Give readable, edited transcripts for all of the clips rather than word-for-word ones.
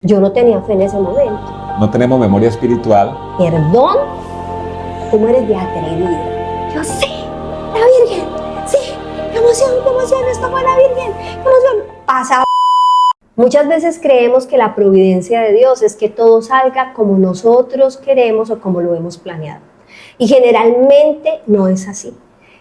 Yo no tenía fe en ese momento. No tenemos memoria espiritual. Perdón, tú eres de atrevida. Yo sí, la Virgen, sí, qué emoción, esto fue la Virgen, qué emoción. Pasa. Muchas veces creemos que la providencia de Dios es que todo salga como nosotros queremos o como lo hemos planeado. Y generalmente no es así.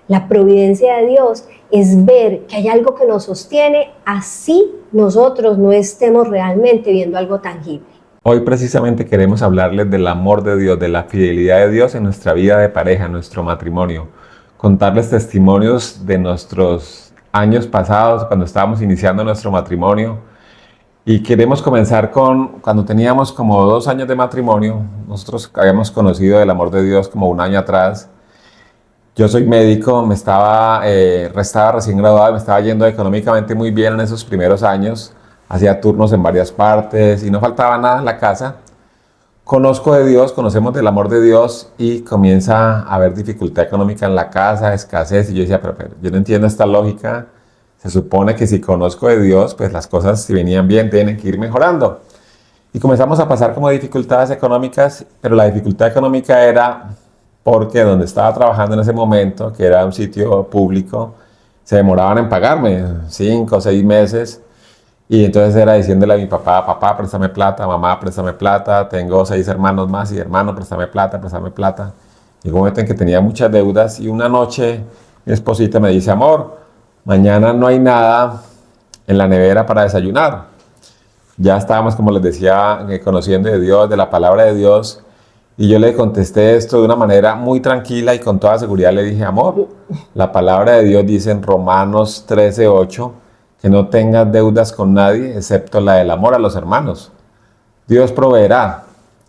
La providencia de Dios es ver que hay algo que nos sostiene, así nosotros no estemos realmente viendo algo tangible. Hoy precisamente queremos hablarles del amor de Dios, de la fidelidad de Dios en nuestra vida de pareja, en nuestro matrimonio. Contarles testimonios de nuestros años pasados, cuando estábamos iniciando nuestro matrimonio. Y queremos comenzar con cuando teníamos como 2 años de matrimonio. Nosotros habíamos conocido el amor de Dios como 1 año atrás. Yo soy médico, estaba recién graduado, me estaba yendo económicamente muy bien en esos primeros años. Hacía turnos en varias partes y no faltaba nada en la casa. Conozco de Dios, conocemos del amor de Dios y comienza a haber dificultad económica en la casa, escasez. Y yo decía, pero yo no entiendo esta lógica. Se supone que si conozco de Dios, pues las cosas si venían bien tienen que ir mejorando. Y comenzamos a pasar como dificultades económicas, pero la dificultad económica era porque donde estaba trabajando en ese momento, que era un sitio público, se demoraban en pagarme 5 o 6 meses. Y entonces era diciéndole a mi papá, papá, préstame plata, mamá, préstame plata, tengo 6 hermanos más y hermano, préstame plata, préstame plata. Llegó un momento en que tenía muchas deudas y una noche mi esposita me dice, amor, mañana no hay nada en la nevera para desayunar. Ya estábamos, como les decía, conociendo de Dios, de la palabra de Dios. Y yo le contesté esto de una manera muy tranquila y con toda seguridad le dije, amor, la palabra de Dios dice en Romanos 13:8 que no tengas deudas con nadie excepto la del amor a los hermanos. Dios proveerá.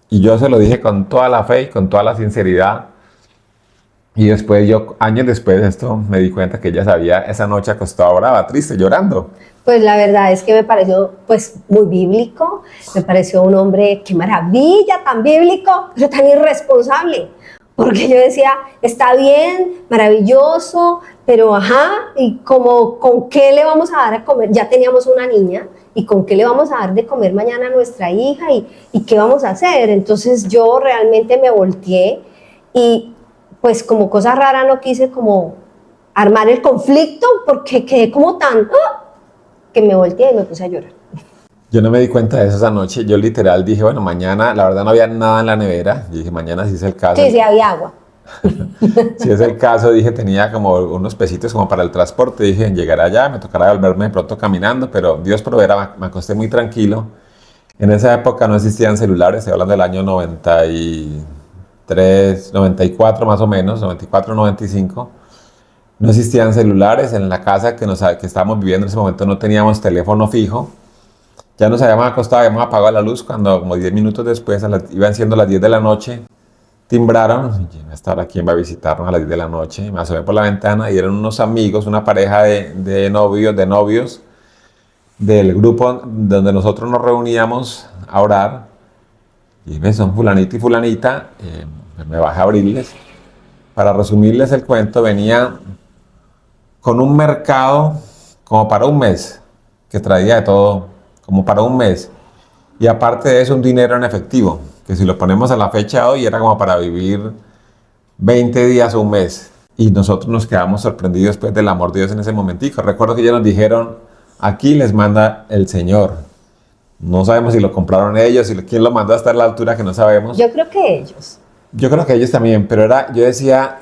Y yo se lo dije con toda la fe y con toda la sinceridad. Y después años después de esto, me di cuenta que ella sabía, esa noche acostada brava, triste, llorando. Pues la verdad es que me pareció pues muy bíblico, me pareció un hombre, qué maravilla, tan bíblico, pero tan irresponsable. Porque yo decía, está bien, maravilloso, pero y como, ¿con qué le vamos a dar a comer? Ya teníamos una niña, ¿y con qué le vamos a dar de comer mañana a nuestra hija? ¿Y qué vamos a hacer? Entonces yo realmente me volteé y pues como cosa rara no quise como armar el conflicto porque quedé como tan... que me volteé y me puse a llorar. Yo no me di cuenta de eso esa noche. Yo literal dije, bueno, mañana, la verdad no había nada en la nevera. Yo dije, mañana si es el caso. Sí, había agua. Si es el caso, dije, tenía como unos pesitos como para el transporte. Dije, llegará allá, me tocará volverme de pronto caminando, pero Dios proveerá. Me acosté muy tranquilo. En esa época no existían celulares, estoy hablando del año 93, 94 más o menos, 94, 95. No existían celulares en la casa que estábamos viviendo en ese momento, no teníamos teléfono fijo. Ya nos habíamos acostado, habíamos apagado la luz cuando como 10 minutos después, iban siendo las 10 de la noche, timbraron. Hasta ahora, ¿quién va a visitarnos a las 10 de la noche? Me asomé por la ventana y eran unos amigos, una pareja de novios del grupo donde nosotros nos reuníamos a orar. Y son fulanito y fulanita, me bajé a abrirles. Para resumirles el cuento, venía con un mercado como para un mes, que traía de todo, como para un mes. Y aparte de eso, un dinero en efectivo, que si lo ponemos a la fecha de hoy, era como para vivir 20 días o un mes. Y nosotros nos quedamos sorprendidos pues, del amor de Dios en ese momentico. Recuerdo que ellos nos dijeron, aquí les manda el Señor. No sabemos si lo compraron ellos, quién lo mandó hasta la altura que no sabemos. Yo creo que ellos. Yo creo que ellos también, pero yo decía,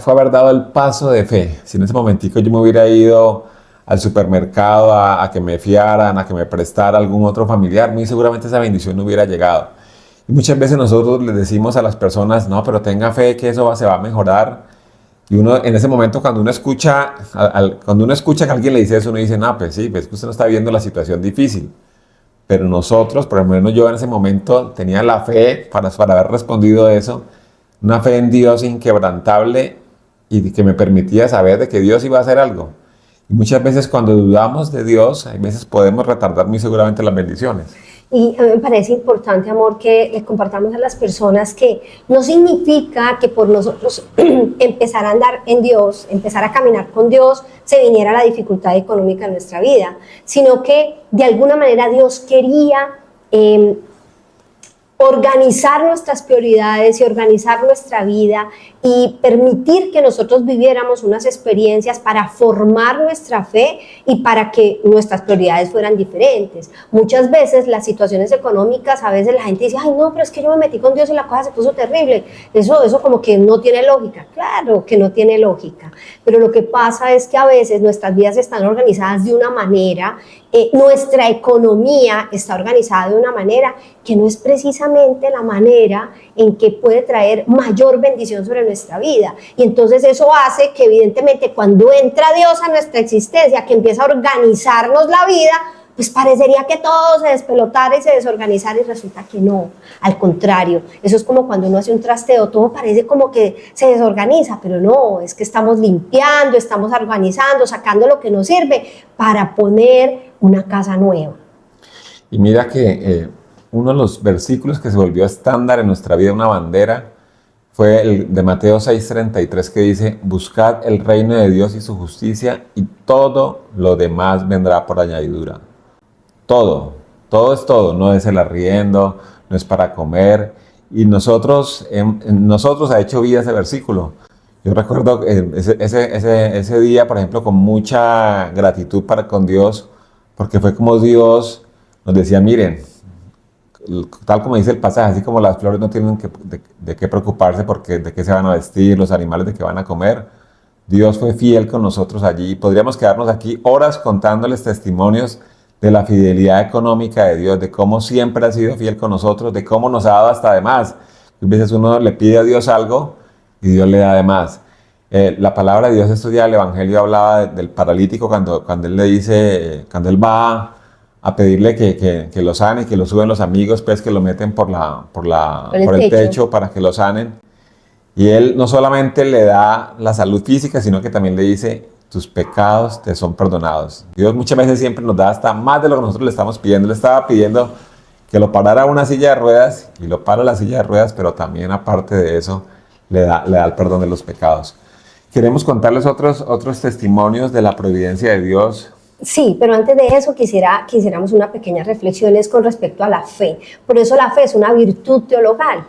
fue haber dado el paso de fe. Si en ese momentico yo me hubiera ido al supermercado a que me fiaran, a que me prestara algún otro familiar, muy seguramente esa bendición no hubiera llegado. Y muchas veces nosotros les decimos a las personas, no, pero tenga fe que eso se va a mejorar. Y uno en ese momento cuando uno escucha que alguien le dice eso, uno dice, no, pues sí, pues que usted no está viendo la situación difícil. Pero nosotros, por lo menos yo en ese momento, tenía la fe para haber respondido eso, una fe en Dios inquebrantable y que me permitía saber de que Dios iba a hacer algo. Y muchas veces cuando dudamos de Dios, hay veces podemos retardar muy seguramente las bendiciones. Y a mí me parece importante, amor, que le compartamos a las personas que no significa que por nosotros empezar a andar en Dios, empezar a caminar con Dios, se viniera la dificultad económica en nuestra vida, sino que de alguna manera Dios quería organizar nuestras prioridades y organizar nuestra vida y permitir que nosotros viviéramos unas experiencias para formar nuestra fe y para que nuestras prioridades fueran diferentes. Muchas veces las situaciones económicas, a veces la gente dice, ay no, pero es que yo me metí con Dios y la cosa se puso terrible. Eso como que no tiene lógica. Claro que no tiene lógica, pero lo que pasa es que a veces nuestras vidas están organizadas de una manera, nuestra economía está organizada de una manera que no es precisamente la manera en que puede traer mayor bendición sobre nuestra vida. Y entonces eso hace que evidentemente cuando entra Dios a nuestra existencia, que empieza a organizarnos la vida, pues parecería que todo se despelotara y se desorganizara y resulta que no, al contrario, eso es como cuando uno hace un trasteo, todo parece como que se desorganiza, pero no, es que estamos limpiando, estamos organizando, sacando lo que nos sirve para poner una casa nueva. Y mira que uno de los versículos que se volvió estándar en nuestra vida, una bandera, fue el de Mateo 6:33 que dice, buscad el reino de Dios y su justicia y todo lo demás vendrá por añadidura. Todo es todo, no es el arriendo, no es para comer. Y nosotros ha hecho vida ese versículo. Yo recuerdo ese día, por ejemplo, con mucha gratitud con Dios, porque fue como Dios nos decía, miren, tal como dice el pasaje, así como las flores no tienen de qué preocuparse porque de qué se van a vestir, los animales de qué van a comer, Dios fue fiel con nosotros allí. Podríamos quedarnos aquí horas contándoles testimonios de la fidelidad económica de Dios, de cómo siempre ha sido fiel con nosotros, de cómo nos ha dado hasta de más. A veces uno le pide a Dios algo y Dios le da de más. La palabra de Dios, estos días el Evangelio hablaba del paralítico cuando él le dice, cuando él va a pedirle que lo sane, que lo suben los amigos, pues que lo meten por el techo para que lo sanen. Y él no solamente le da la salud física, sino que también le dice, tus pecados te son perdonados. Dios muchas veces siempre nos da hasta más de lo que nosotros le estamos pidiendo. Le estaba pidiendo que lo parara una silla de ruedas y lo para la silla de ruedas, pero también aparte de eso le da el perdón de los pecados. Queremos contarles otros testimonios de la providencia de Dios. Sí, pero antes de eso quisiéramos una pequeña reflexión con respecto a la fe. Por eso la fe es una virtud teologal.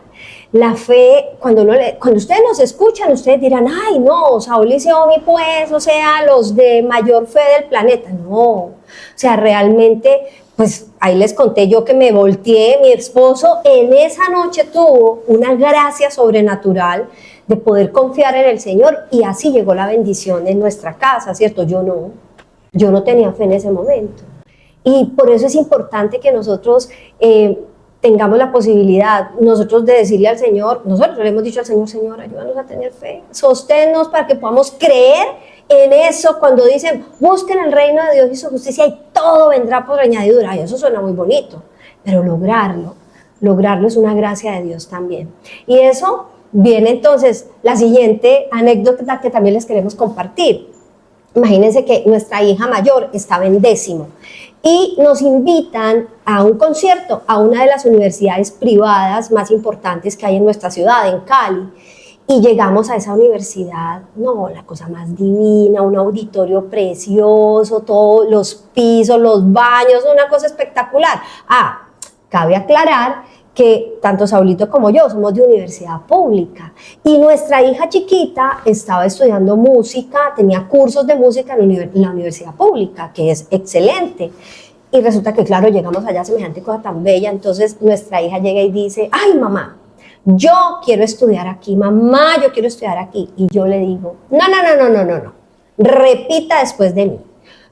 La fe, cuando ustedes nos escuchan, ustedes dirán, ay no, Saúl y Xiaomi pues, o sea, los de mayor fe del planeta. No, o sea, realmente, pues ahí les conté yo que me volteé, mi esposo en esa noche tuvo una gracia sobrenatural de poder confiar en el Señor y así llegó la bendición en nuestra casa, ¿cierto? Yo no tenía fe en ese momento. Y por eso es importante que nosotros tengamos la posibilidad, nosotros de decirle al Señor, nosotros le hemos dicho al Señor, Señor, ayúdanos a tener fe, sosténnos para que podamos creer en eso cuando dicen, busquen el reino de Dios y su justicia y todo vendrá por añadidura. Y eso suena muy bonito, pero lograrlo es una gracia de Dios también. Y eso viene entonces la siguiente anécdota que también les queremos compartir. Imagínense que nuestra hija mayor estaba en 10º y nos invitan a un concierto a una de las universidades privadas más importantes que hay en nuestra ciudad, en Cali. Y llegamos a esa universidad, no, la cosa más divina, un auditorio precioso, todos los pisos, los baños, una cosa espectacular. Cabe aclarar que tanto Saulito como yo somos de universidad pública y nuestra hija chiquita estaba estudiando música, tenía cursos de música en la universidad pública, que es excelente. Y resulta que, claro, llegamos allá, semejante cosa tan bella, entonces nuestra hija llega y dice, ay mamá, yo quiero estudiar aquí, mamá, yo quiero estudiar aquí. Y yo le digo, no, repita después de mí.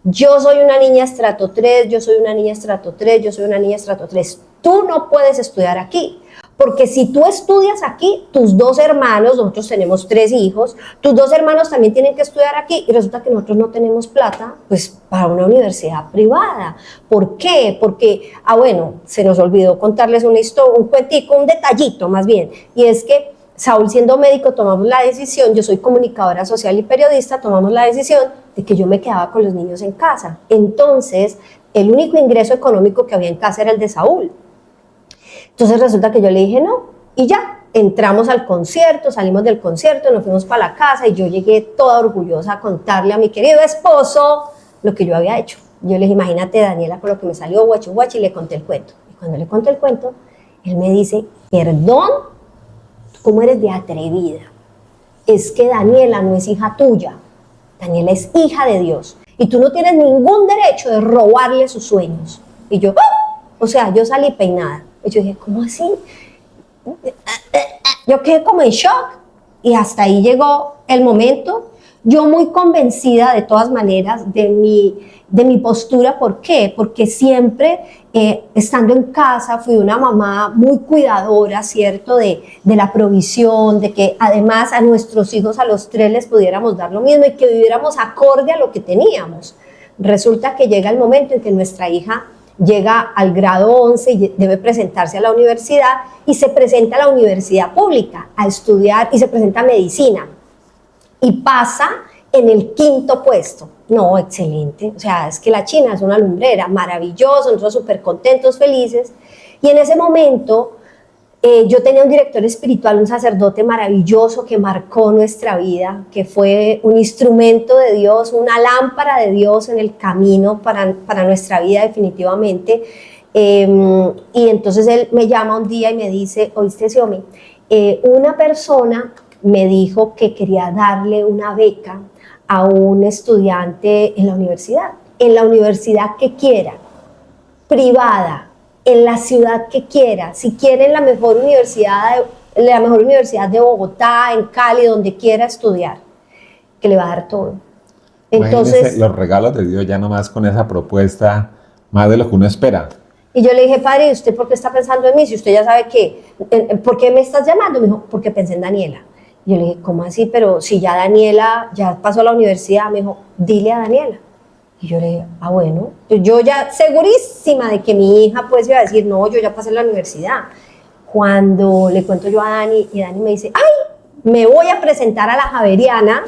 Yo soy una niña estrato 3, yo soy una niña estrato 3, yo soy una niña estrato 3. Tú no puedes estudiar aquí, porque si tú estudias aquí, tus 2 hermanos, nosotros tenemos 3 hijos, tus 2 hermanos también tienen que estudiar aquí y resulta que nosotros no tenemos plata, pues para una universidad privada. ¿Por qué? Porque, se nos olvidó contarles una historia, un cuentico, un detallito más bien, y es que Saúl siendo médico tomamos la decisión, yo soy comunicadora social y periodista, tomamos la decisión de que yo me quedaba con los niños en casa. Entonces, el único ingreso económico que había en casa era el de Saúl. Entonces resulta que yo le dije no, y ya, entramos al concierto, salimos del concierto, nos fuimos para la casa y yo llegué toda orgullosa a contarle a mi querido esposo lo que yo había hecho. Yo le dije, imagínate Daniela con lo que me salió guachi, y le conté el cuento. Cuando le cuento el cuento, él me dice, perdón, ¿cómo eres de atrevida? Es que Daniela no es hija tuya, Daniela es hija de Dios. Y tú no tienes ningún derecho de robarle sus sueños. Y yo, ¡ah! O sea, yo salí peinada. Y yo dije, ¿cómo así? Yo quedé como en shock. Y hasta ahí llegó el momento. Yo muy convencida de todas maneras de mi postura. ¿Por qué? Porque siempre estando en casa fui una mamá muy cuidadora, ¿cierto? De la provisión, de que además a nuestros hijos, a los 3 les pudiéramos dar lo mismo y que viviéramos acorde a lo que teníamos. Resulta que llega el momento en que nuestra hija llega al grado 11 y debe presentarse a la universidad y se presenta a la universidad pública a estudiar y se presenta a medicina y pasa en el 5º puesto. No, excelente. O sea, es que la China es una lumbrera, maravilloso, nosotros súper contentos, felices. Y en ese momento yo tenía un director espiritual, un sacerdote maravilloso que marcó nuestra vida, que fue un instrumento de Dios, una lámpara de Dios en el camino para nuestra vida definitivamente. Y entonces él me llama un día y me dice, oíste, Xiomi, una persona me dijo que quería darle una beca a un estudiante en la universidad que quiera, privada, en la ciudad que quiera, si quiere en la mejor universidad de Bogotá, en Cali, donde quiera estudiar, que le va a dar todo. Entonces, Entonces, los regalos de Dios ya nomás con esa propuesta, más de lo que uno espera. y yo le dije, padre, ¿y usted por qué está pensando en mí? Si usted ya sabe que, ¿por qué me estás llamando? Me dijo, porque pensé en Daniela. Y yo le dije, ¿cómo así? Pero si ya Daniela ya pasó a la universidad, me dijo, dile a Daniela. Y yo le dije, bueno, yo ya segurísima de que mi hija pues iba a decir, no, yo ya pasé la universidad. Cuando le cuento yo a Dani, y Dani me dice, ¡ay! Me voy a presentar a la Javeriana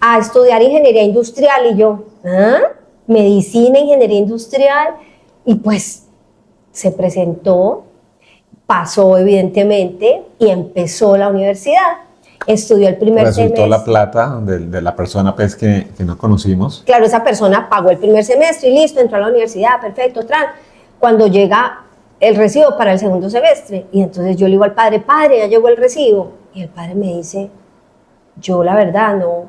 a estudiar ingeniería industrial. Y yo, ¿ah? Medicina, ingeniería industrial. Y pues se presentó, pasó evidentemente y empezó la universidad. Estudió el primer semestre. Resultó la plata de la persona pues, que no conocimos. Claro, esa persona pagó el primer semestre y listo, entró a la universidad, perfecto, cuando llega el recibo para el segundo semestre, y entonces yo le digo al padre, padre, ya llegó el recibo, y el padre me dice, yo la verdad no,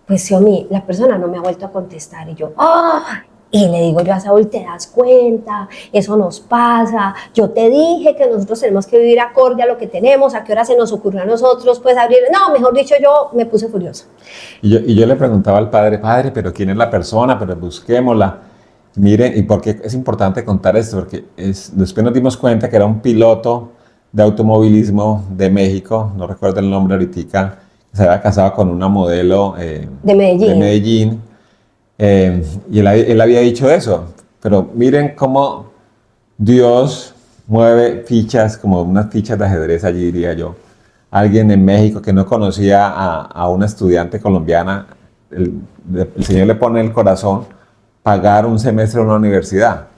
pues sí, a mí, la persona no me ha vuelto a contestar, y yo, ¡ah! Y le digo yo a Saúl, ¿te das cuenta? Eso nos pasa. Yo te dije que nosotros tenemos que vivir acorde a lo que tenemos. ¿A qué hora se nos ocurrió a nosotros? Pues abrir. No, mejor dicho, yo me puse furiosa. Y yo le preguntaba al padre, pero ¿quién es la persona? Pero busquémosla. Miren, ¿y por qué es importante contar esto? Porque después nos dimos cuenta que era un piloto de automovilismo de México, no recuerdo el nombre ahorita, que se había casado con una modelo de Medellín. Y él había dicho eso, pero miren cómo Dios mueve fichas, como unas fichas de ajedrez allí, diría yo. Alguien en México que no conocía a una estudiante colombiana, el Señor le pone en el corazón pagar un semestre en una universidad.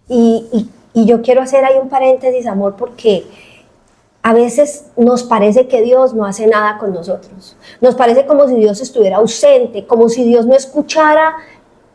Y yo quiero hacer ahí un paréntesis, amor, porque a veces nos parece que Dios no hace nada con nosotros. Nos parece como si Dios estuviera ausente, como si Dios no escuchara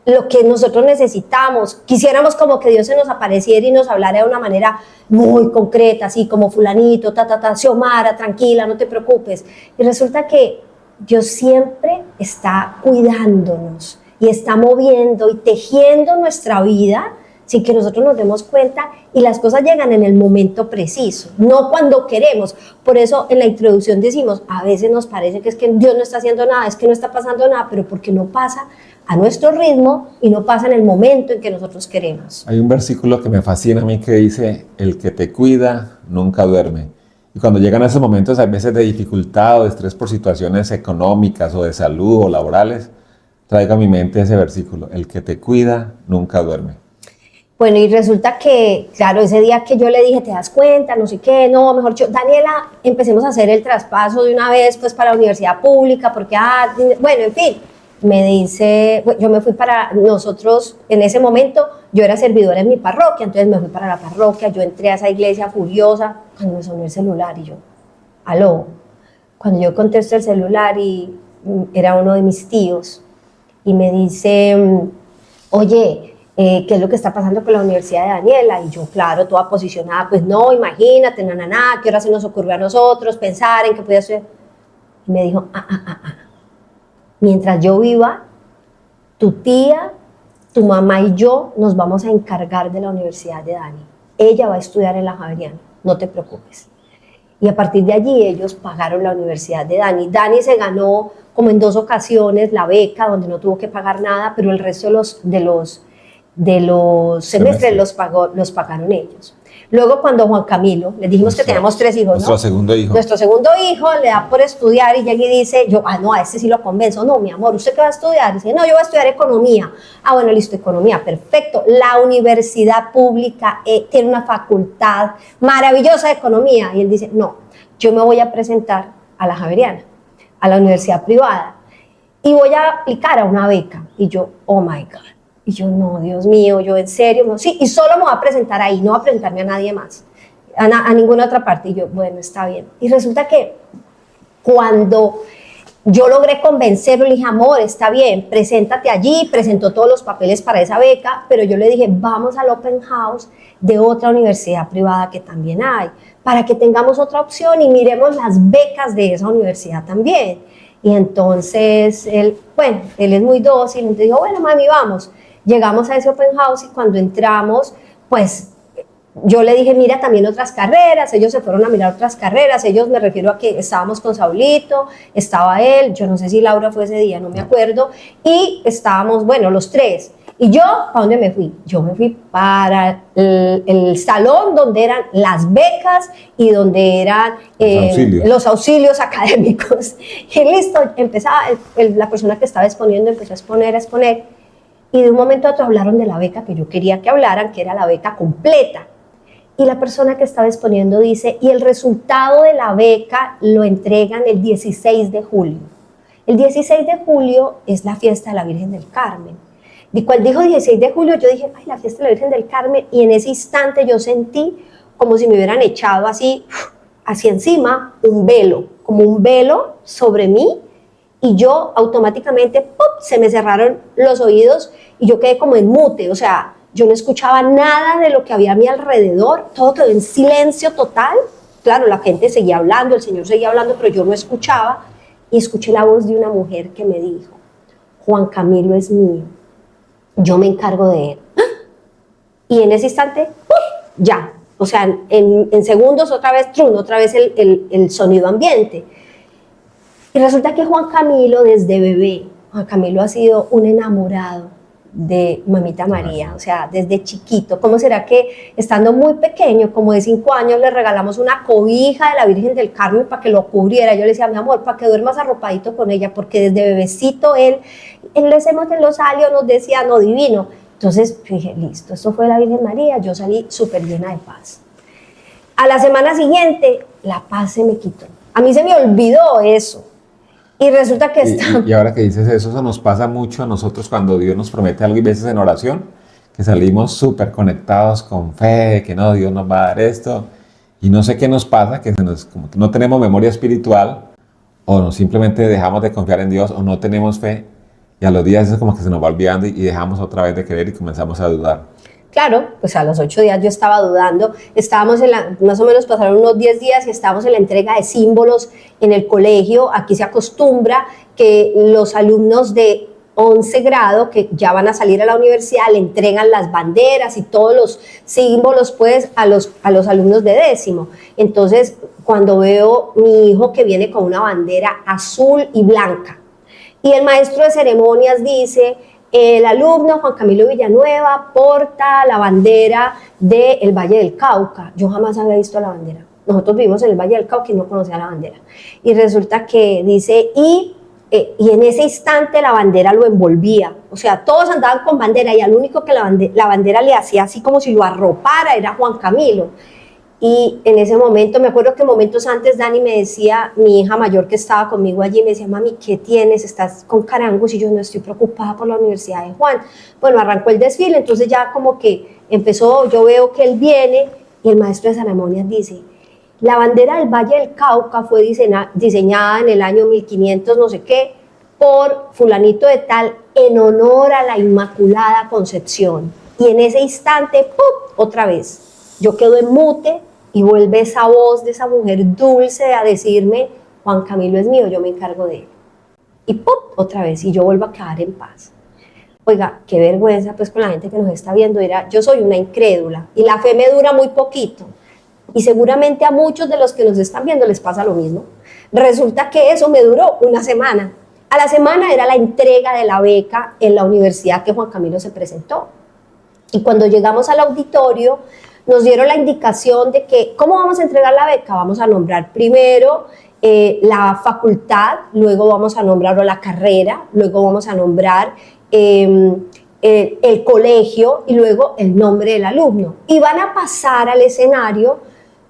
lo que nosotros necesitamos. Quisiéramos como que Dios se nos apareciera y nos hablara de una manera muy concreta, así como fulanito, Xiomara, tranquila, no te preocupes. Y resulta que Dios siempre está cuidándonos y está moviendo y tejiendo nuestra vida sin que nosotros nos demos cuenta, y las cosas llegan en el momento preciso, no cuando queremos. Por eso en la introducción decimos, a veces nos parece que es que Dios no está haciendo nada, es que no está pasando nada, pero porque no pasa a nuestro ritmo y no pasa en el momento en que nosotros queremos. Hay un versículo que me fascina a mí que dice, el que te cuida nunca duerme. Y cuando llegan esos momentos a veces de dificultad o de estrés por situaciones económicas o de salud o laborales, traigo a mi mente ese versículo, el que te cuida nunca duerme. Bueno, y resulta que, claro, ese día que yo le dije, ¿te das cuenta? No sé qué, no, mejor dicho, Daniela, empecemos a hacer el traspaso de una vez, pues, para la universidad pública, porque, bueno, en fin, me dice, yo me fui para nosotros, en ese momento, yo era servidora en mi parroquia, entonces me fui para la parroquia, yo entré a esa iglesia furiosa, cuando me sonó el celular, y yo, aló, cuando yo contesto el celular, y era uno de mis tíos, y me dice, oye, ¿qué es lo que está pasando con la Universidad de Daniela? Y yo, claro, toda posicionada, pues no, imagínate, ¿qué hora se nos ocurrió a nosotros pensar en que podía estudiar? Y me dijo, mientras yo viva, tu tía, tu mamá y yo nos vamos a encargar de la Universidad de Dani. Ella va a estudiar en la Javeriana, no te preocupes. Y a partir de allí ellos pagaron la Universidad de Dani. Dani se ganó como en 2 ocasiones la beca, donde no tuvo que pagar nada, pero el resto de los semestres los pagaron ellos. Luego, cuando Juan Camilo, les dijimos que teníamos 3 hijos, nuestro segundo hijo. Nuestro segundo hijo le da por estudiar y llega y dice, no, a este sí lo convenzo. No, mi amor, ¿usted qué va a estudiar? Dice, no, yo voy a estudiar economía. Bueno, listo, economía, perfecto. La universidad pública tiene una facultad maravillosa de economía. Y él dice, no, yo me voy a presentar a la Javeriana, a la universidad privada, y voy a aplicar a una beca. Y yo, oh my God. Y yo, no, Dios mío, yo en serio, no, sí, y solo me voy a presentar ahí, no voy a presentarme a nadie más, a ninguna otra parte. Y yo, bueno, está bien. Y resulta que cuando yo logré convencerlo, le dije, amor, está bien, preséntate allí, presentó todos los papeles para esa beca, pero yo le dije, vamos al open house de otra universidad privada que también hay, para que tengamos otra opción y miremos las becas de esa universidad también. Y entonces él es muy dócil, entonces dijo, bueno, mami, vamos. Llegamos a ese open house y cuando entramos, pues yo le dije, mira también otras carreras. Ellos se fueron a mirar otras carreras. Ellos, me refiero a que estábamos con Saulito, estaba él, yo no sé si Laura fue ese día, no me acuerdo, y estábamos, bueno, los 3. Y yo, ¿para dónde me fui? Yo me fui para el salón donde eran las becas y donde eran los auxilios académicos. Y listo, empezaba, la persona que estaba exponiendo empezó a exponer. Y de un momento a otro hablaron de la beca que yo quería que hablaran, que era la beca completa. Y la persona que estaba exponiendo dice, y el resultado de la beca lo entregan el 16 de julio. El 16 de julio es la fiesta de la Virgen del Carmen. Y cuando dijo 16 de julio, yo dije, ay, la fiesta de la Virgen del Carmen. Y en ese instante yo sentí como si me hubieran echado así, hacia encima, un velo, como un velo sobre mí. Y yo automáticamente, ¡pum!, se me cerraron los oídos y yo quedé como en mute, o sea, yo no escuchaba nada de lo que había a mi alrededor, todo quedó en silencio total. Claro, la gente seguía hablando, el Señor seguía hablando, pero yo no escuchaba. Y escuché la voz de una mujer que me dijo, Juan Camilo es mío, yo me encargo de él. Y en ese instante, ¡pum!, ya, o sea, en segundos otra vez el sonido ambiente. Y resulta que Juan Camilo, desde bebé, Juan Camilo ha sido un enamorado de Mamita María, o sea, desde chiquito. ¿Cómo será que estando muy pequeño, como de 5 años, le regalamos una cobija de la Virgen del Carmen para que lo cubriera? Yo le decía, mi amor, para que duermas arropadito con ella, porque desde bebecito él le hacemos el rosario, nos decía, no, divino. Entonces dije, listo, esto fue la Virgen María, yo salí súper llena de paz. A la semana siguiente, la paz se me quitó. A mí se me olvidó eso. Y resulta que y ahora que dices eso nos pasa mucho a nosotros cuando Dios nos promete algo y veces en oración, que salimos súper conectados con fe, que no, Dios nos va a dar esto, y no sé qué nos pasa, como que no tenemos memoria espiritual, o simplemente dejamos de confiar en Dios, o no tenemos fe, y a los días eso como que se nos va olvidando y dejamos otra vez de creer y comenzamos a dudar. Claro, pues a los 8 días yo estaba dudando, estábamos más o menos pasaron unos 10 días y estábamos en la entrega de símbolos en el colegio. Aquí se acostumbra que los alumnos de 11 grado que ya van a salir a la universidad le entregan las banderas y todos los símbolos pues a los alumnos de 10º. Entonces cuando veo mi hijo que viene con una bandera azul y blanca y el maestro de ceremonias dice, el alumno Juan Camilo Villanueva porta la bandera del Valle del Cauca. Yo jamás había visto la bandera. Nosotros vivimos en el Valle del Cauca y no conocía la bandera. Y resulta que dice, y en ese instante la bandera lo envolvía. O sea, todos andaban con bandera y al único que la bandera le hacía así como si lo arropara era Juan Camilo. Y en ese momento, me acuerdo que momentos antes Dani me decía, mi hija mayor que estaba conmigo allí, me decía, mami, ¿qué tienes? ¿Estás con carangos? Y yo, no, estoy preocupada por la Universidad de Juan. Bueno, arrancó el desfile, entonces ya como que empezó, yo veo que él viene y el maestro de ceremonias dice, la bandera del Valle del Cauca fue diseñada en el año 1500 no sé qué, por fulanito de tal, en honor a la Inmaculada Concepción. Y en ese instante, ¡pum!, otra vez. Yo quedo en mute y vuelve esa voz de esa mujer dulce a decirme, Juan Camilo es mío, yo me encargo de él. Y ¡pum!, otra vez, y yo vuelvo a quedar en paz. Oiga, qué vergüenza pues con la gente que nos está viendo. Yo soy una incrédula y la fe me dura muy poquito. Y seguramente a muchos de los que nos están viendo les pasa lo mismo. Resulta que eso me duró una semana. A la semana era la entrega de la beca en la universidad que Juan Camilo se presentó. Y cuando llegamos al auditorio, nos dieron la indicación de que, ¿cómo vamos a entregar la beca? Vamos a nombrar primero la facultad, luego vamos a nombrar la carrera, luego vamos a nombrar el colegio y luego el nombre del alumno. Y van a pasar al escenario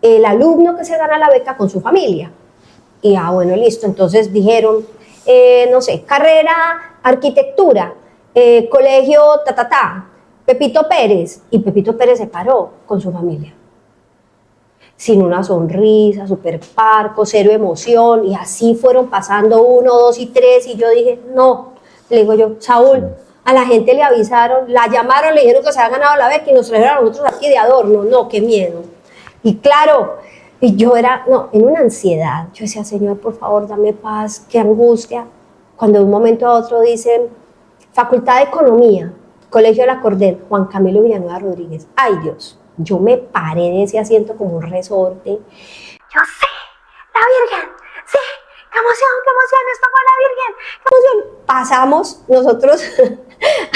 el alumno que se gana la beca con su familia. Y bueno, listo. Entonces dijeron, no sé, carrera, arquitectura, colegio, Pepito Pérez. Y Pepito Pérez se paró con su familia. Sin una sonrisa, súper parco, cero emoción. Y así fueron pasando 1, 2 y 3. Y yo dije, no. Le digo yo, Saúl, a la gente le avisaron, la llamaron, le dijeron que se había ganado la beca y nos trajeron a nosotros aquí de adorno. No, qué miedo. Y claro, y yo era, en una ansiedad. Yo decía, Señor, por favor, dame paz, qué angustia. Cuando de un momento a otro dicen, Facultad de Economía, Colegio de la Cordel, Juan Camilo Villanueva Rodríguez. Ay, Dios, yo me paré de ese asiento como un resorte. Yo sí, la Virgen, sí, qué emoción, esto fue la Virgen, qué emoción. Pasamos nosotros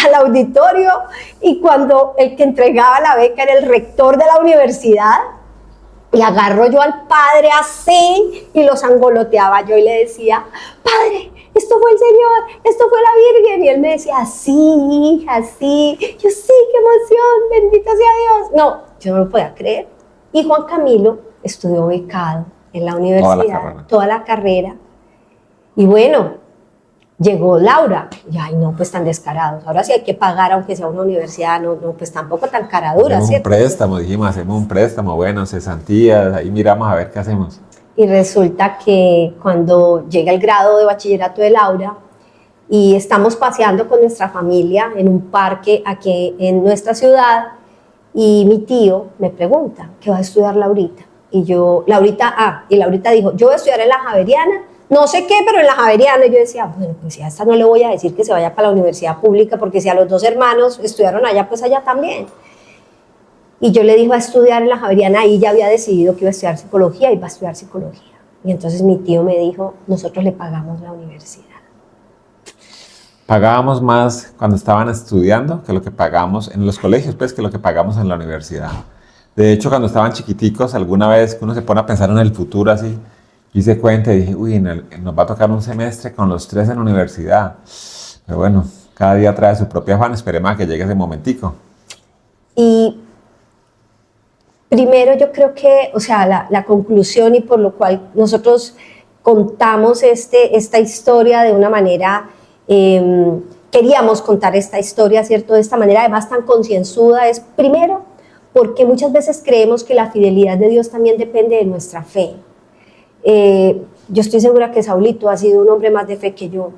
al auditorio y cuando el que entregaba la beca era el rector de la universidad, y agarro yo al padre así y lo sangoloteaba yo y le decía, padre, esto fue el Señor, esto fue la Virgen. Y él me decía, sí, hija, sí. Yo, sí, qué emoción, bendito sea Dios. No, yo no lo podía creer. Y Juan Camilo estudió becado en la universidad, toda la carrera. Y bueno, llegó Laura, y ay no, pues tan descarados, ahora sí hay que pagar aunque sea una universidad, no pues tampoco tan caradura, hacemos ¿cierto? Un préstamo, dijimos, hacemos un préstamo, bueno, cesantías, ahí miramos a ver qué hacemos. Y resulta que cuando llega el grado de bachillerato de Laura y estamos paseando con nuestra familia en un parque aquí en nuestra ciudad y mi tío me pregunta, ¿qué va a estudiar Laurita? Y Laurita dijo, yo voy a estudiar en la Javeriana, no sé qué, pero en la Javeriana. Y yo decía, bueno, pues si a esta no le voy a decir que se vaya para la universidad pública, porque si a los 2 hermanos estudiaron allá, pues allá también. Y yo le dije a estudiar en la Javeriana, ahí ya había decidido que iba a estudiar psicología y iba a estudiar psicología. Y entonces mi tío me dijo, nosotros le pagamos la universidad. Pagábamos más cuando estaban estudiando que lo que pagamos en los colegios, pues, que lo que pagamos en la universidad. De hecho, cuando estaban chiquiticos, alguna vez uno se pone a pensar en el futuro así, hice cuenta y dije, uy, nos va a tocar un semestre con los 3 en la universidad. Pero bueno, cada día trae su propia afán, esperemos a que llegue ese momentico. Y primero yo creo que, la conclusión y por lo cual nosotros contamos esta historia de una manera, queríamos contar esta historia, ¿cierto? De esta manera además tan concienzuda, es primero porque muchas veces creemos que la fidelidad de Dios también depende de nuestra fe. Yo estoy segura que Saulito ha sido un hombre más de fe que yo.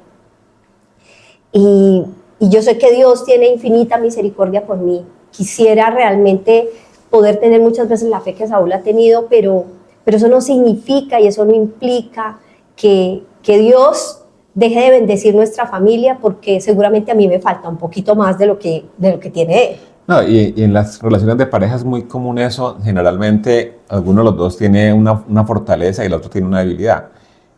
Y yo sé que Dios tiene infinita misericordia por mí. Quisiera realmente poder tener muchas veces la fe que Saúl ha tenido, pero eso no significa y eso no implica que Dios deje de bendecir nuestra familia, porque seguramente a mí me falta un poquito más de lo que tiene él. No, y en las relaciones de pareja es muy común eso. Generalmente alguno de los dos tiene una fortaleza y el otro tiene una debilidad.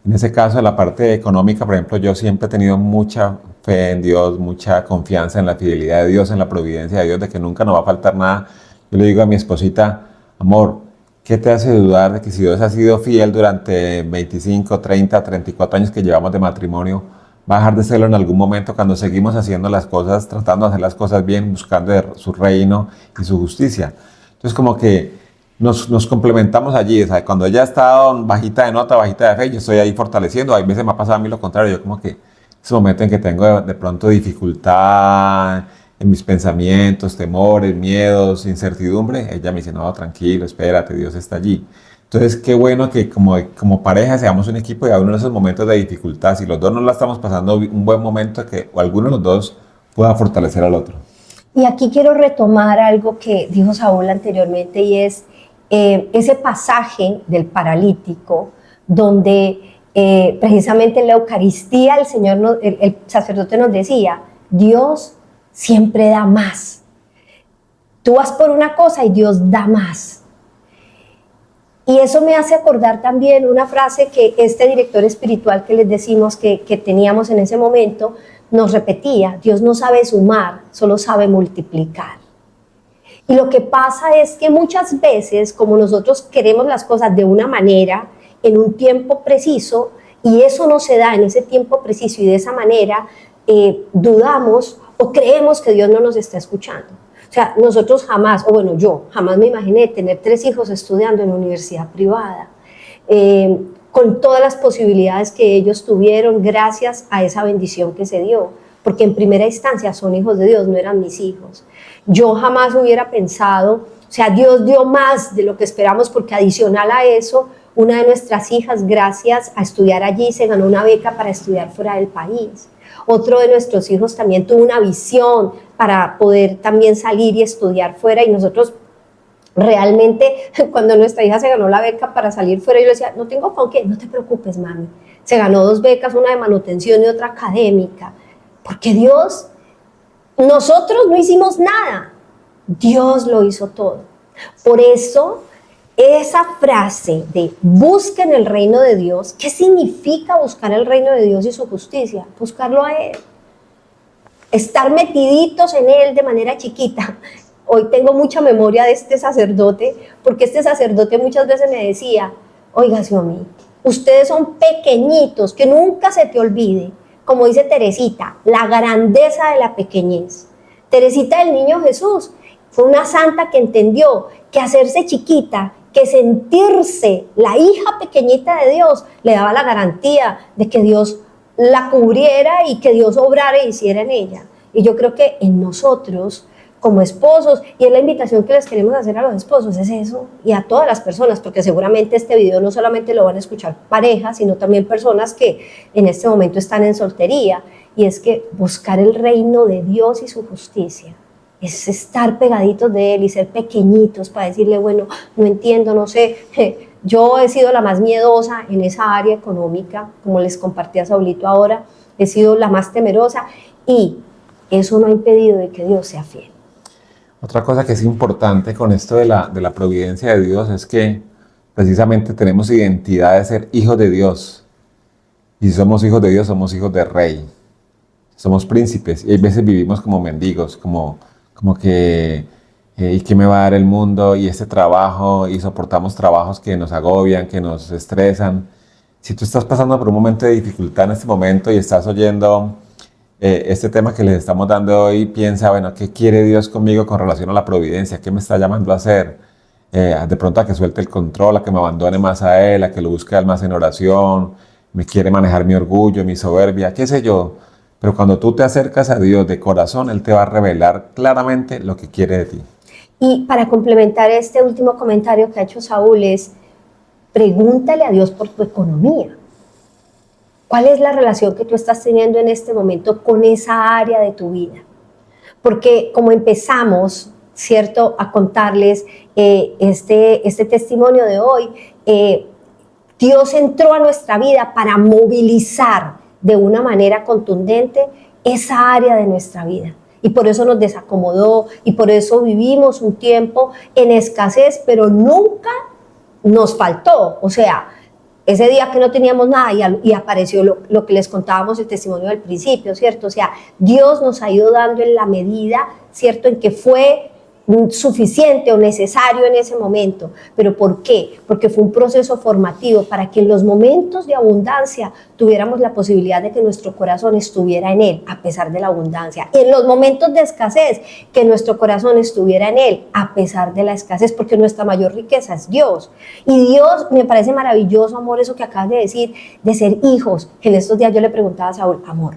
En ese caso, en la parte económica, por ejemplo, yo siempre he tenido mucha fe en Dios, mucha confianza en la fidelidad de Dios, en la providencia de Dios, de que nunca nos va a faltar nada. Yo le digo a mi esposita, amor, ¿qué te hace dudar de que si Dios ha sido fiel durante 25, 30, 34 años que llevamos de matrimonio, va a dejar de serlo en algún momento cuando seguimos haciendo las cosas, tratando de hacer las cosas bien, buscando su reino y su justicia? Entonces como que nos complementamos allí, o sea, cuando ella ha estado bajita de nota, bajita de fe, yo estoy ahí fortaleciendo. Hay veces me ha pasado a mí lo contrario, yo como que ese momento en que tengo de pronto dificultad en mis pensamientos, temores, miedos, incertidumbre, ella me dice, no, tranquilo, espérate, Dios está allí. Entonces, qué bueno que como pareja seamos un equipo y a uno de esos momentos de dificultad, si los dos no la estamos pasando un buen momento, que o alguno de los dos pueda fortalecer al otro. Y aquí quiero retomar algo que dijo Saúl anteriormente y es ese pasaje del paralítico donde precisamente en la Eucaristía el Señor, el sacerdote nos decía, Dios siempre da más. Tú vas por una cosa y Dios da más. Y eso me hace acordar también una frase que este director espiritual que les decimos que teníamos en ese momento nos repetía, Dios no sabe sumar, solo sabe multiplicar. Y lo que pasa es que muchas veces, como nosotros queremos las cosas de una manera, en un tiempo preciso, y eso no se da en ese tiempo preciso y de esa manera, dudamos o creemos que Dios no nos está escuchando. O sea, nosotros jamás, o bueno, yo jamás me imaginé tener 3 hijos estudiando en una universidad privada, con todas las posibilidades que ellos tuvieron gracias a esa bendición que se dio, porque en primera instancia son hijos de Dios, no eran mis hijos. Yo jamás hubiera pensado, o sea, Dios dio más de lo que esperamos, porque adicional a eso, una de nuestras hijas, gracias a estudiar allí, se ganó una beca para estudiar fuera del país. Otro de nuestros hijos también tuvo una visión para poder también salir y estudiar fuera, y nosotros realmente, cuando nuestra hija se ganó la beca para salir fuera, yo le decía, no tengo con qué, no te preocupes, mami. Se ganó 2 becas, una de manutención y otra académica, porque Dios, nosotros no hicimos nada, Dios lo hizo todo. Por eso, esa frase de busquen el reino de Dios, ¿qué significa buscar el reino de Dios y su justicia? Buscarlo a Él, estar metiditos en Él de manera chiquita. Hoy tengo mucha memoria de este sacerdote, porque este sacerdote muchas veces me decía, oiga, Xiomi, ustedes son pequeñitos, que nunca se te olvide, como dice Teresita, la grandeza de la pequeñez. Teresita del Niño Jesús fue una santa que entendió que hacerse chiquita, que sentirse la hija pequeñita de Dios, le daba la garantía de que Dios la cubriera y que Dios obrara e hiciera en ella. Y yo creo que en nosotros, como esposos, y es la invitación que les queremos hacer a los esposos, es eso, y a todas las personas, porque seguramente este video no solamente lo van a escuchar parejas, sino también personas que en este momento están en soltería, y es que buscar el reino de Dios y su justicia es estar pegaditos de Él y ser pequeñitos para decirle, bueno, no entiendo, no sé, yo he sido la más miedosa en esa área económica, como les compartí a Saulito ahora, he sido la más temerosa, y eso no ha impedido de que Dios sea fiel. Otra cosa que es importante con esto de la providencia de Dios es que precisamente tenemos identidad de ser hijos de Dios. Y si somos hijos de Dios, somos hijos de Rey. Somos príncipes y a veces vivimos como mendigos, como que ¿y qué me va a dar el mundo? Y este trabajo, y soportamos trabajos que nos agobian, que nos estresan. Si tú estás pasando por un momento de dificultad en este momento y estás oyendo este tema que les estamos dando hoy, piensa, bueno, ¿qué quiere Dios conmigo con relación a la providencia? ¿Qué me está llamando a hacer? De pronto a que suelte el control, a que me abandone más a Él, a que lo busque más en oración, me quiere manejar mi orgullo, mi soberbia, qué sé yo. Pero cuando tú te acercas a Dios de corazón, Él te va a revelar claramente lo que quiere de ti. Y para complementar este último comentario que ha hecho Saúl es, pregúntale a Dios por tu economía. ¿Cuál es la relación que tú estás teniendo en este momento con esa área de tu vida? Porque como empezamos, ¿cierto?, a contarles este testimonio de hoy, Dios entró a nuestra vida para movilizar de una manera contundente esa área de nuestra vida. Y por eso nos desacomodó y por eso vivimos un tiempo en escasez, pero nunca nos faltó. O sea, ese día que no teníamos nada y apareció lo que les contábamos, el testimonio del principio, ¿cierto? O sea, Dios nos ha ido dando en la medida, ¿cierto?, en que fue suficiente o necesario en ese momento. ¿Pero por qué? Porque fue un proceso formativo para que en los momentos de abundancia tuviéramos la posibilidad de que nuestro corazón estuviera en Él a pesar de la abundancia, y en los momentos de escasez que nuestro corazón estuviera en Él a pesar de la escasez, porque nuestra mayor riqueza es Dios. Y Dios, me parece maravilloso, amor, eso que acabas de decir, de ser hijos. En estos días yo le preguntaba a Saúl, amor,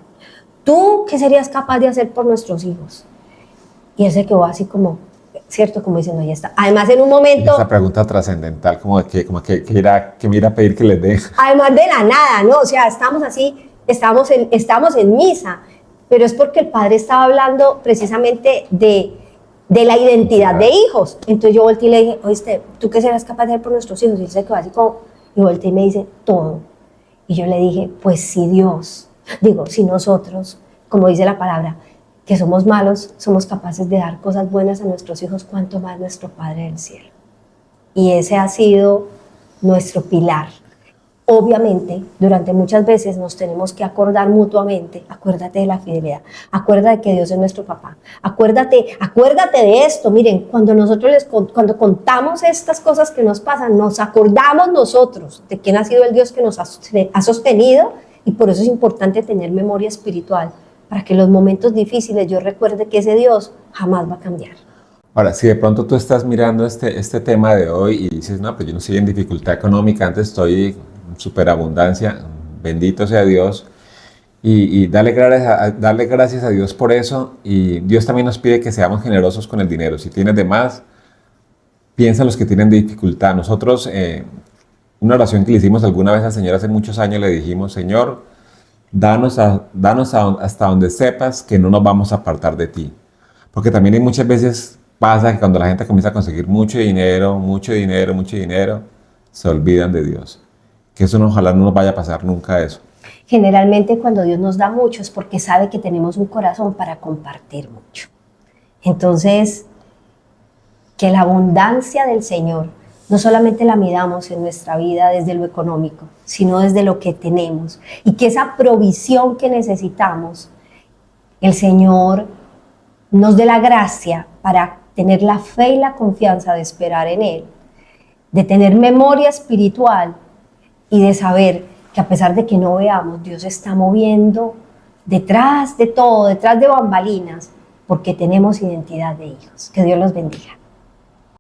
¿tú qué serías capaz de hacer por nuestros hijos? Y él se quedó así como, ¿cierto? Como diciendo, ahí está. Además, en un momento... Esa pregunta trascendental, como que me irá a pedir que les dé. Además de la nada, ¿no? O sea, estamos así, estamos en misa. pero es porque el padre estaba hablando precisamente de la identidad de hijos. Entonces yo volteé y le dije, oíste, ¿tú qué serás capaz de hacer por nuestros hijos? Y él se quedó así como, y volteé y me dice, todo. Y yo le dije, pues si Dios, si nosotros, como dice la palabra, que somos malos, somos capaces de dar cosas buenas a nuestros hijos, cuánto más nuestro Padre del cielo. Y ese ha sido nuestro pilar. Obviamente, durante muchas veces nos tenemos que acordar mutuamente, acuérdate de la fidelidad, acuérdate de que Dios es nuestro papá, acuérdate de esto. Miren, cuando contamos estas cosas que nos pasan, nos acordamos nosotros de quién ha sido el Dios que nos ha sostenido, y por eso es importante tener memoria espiritual, para que en los momentos difíciles yo recuerde que ese Dios jamás va a cambiar. Ahora, si de pronto tú estás mirando este tema de hoy y dices, no, pues yo no estoy en dificultad económica, antes estoy en superabundancia, bendito sea Dios, y darle gracias a Dios por eso, y Dios también nos pide que seamos generosos con el dinero. Si tienes de más, piensa en los que tienen dificultad. Nosotros, una oración que le hicimos alguna vez al Señor hace muchos años, le dijimos, Señor, danos hasta donde sepas que no nos vamos a apartar de ti. Porque también hay muchas veces pasa que cuando la gente comienza a conseguir mucho dinero, se olvidan de Dios. Que eso ojalá no nos vaya a pasar nunca eso. Generalmente cuando Dios nos da mucho es porque sabe que tenemos un corazón para compartir mucho. Entonces, que la abundancia del Señor no solamente la midamos en nuestra vida desde lo económico, sino desde lo que tenemos. Y que esa provisión que necesitamos, el Señor nos dé la gracia para tener la fe y la confianza de esperar en Él, de tener memoria espiritual y de saber que a pesar de que no veamos, Dios está moviendo detrás de todo, detrás de bambalinas, porque tenemos identidad de hijos. Que Dios los bendiga.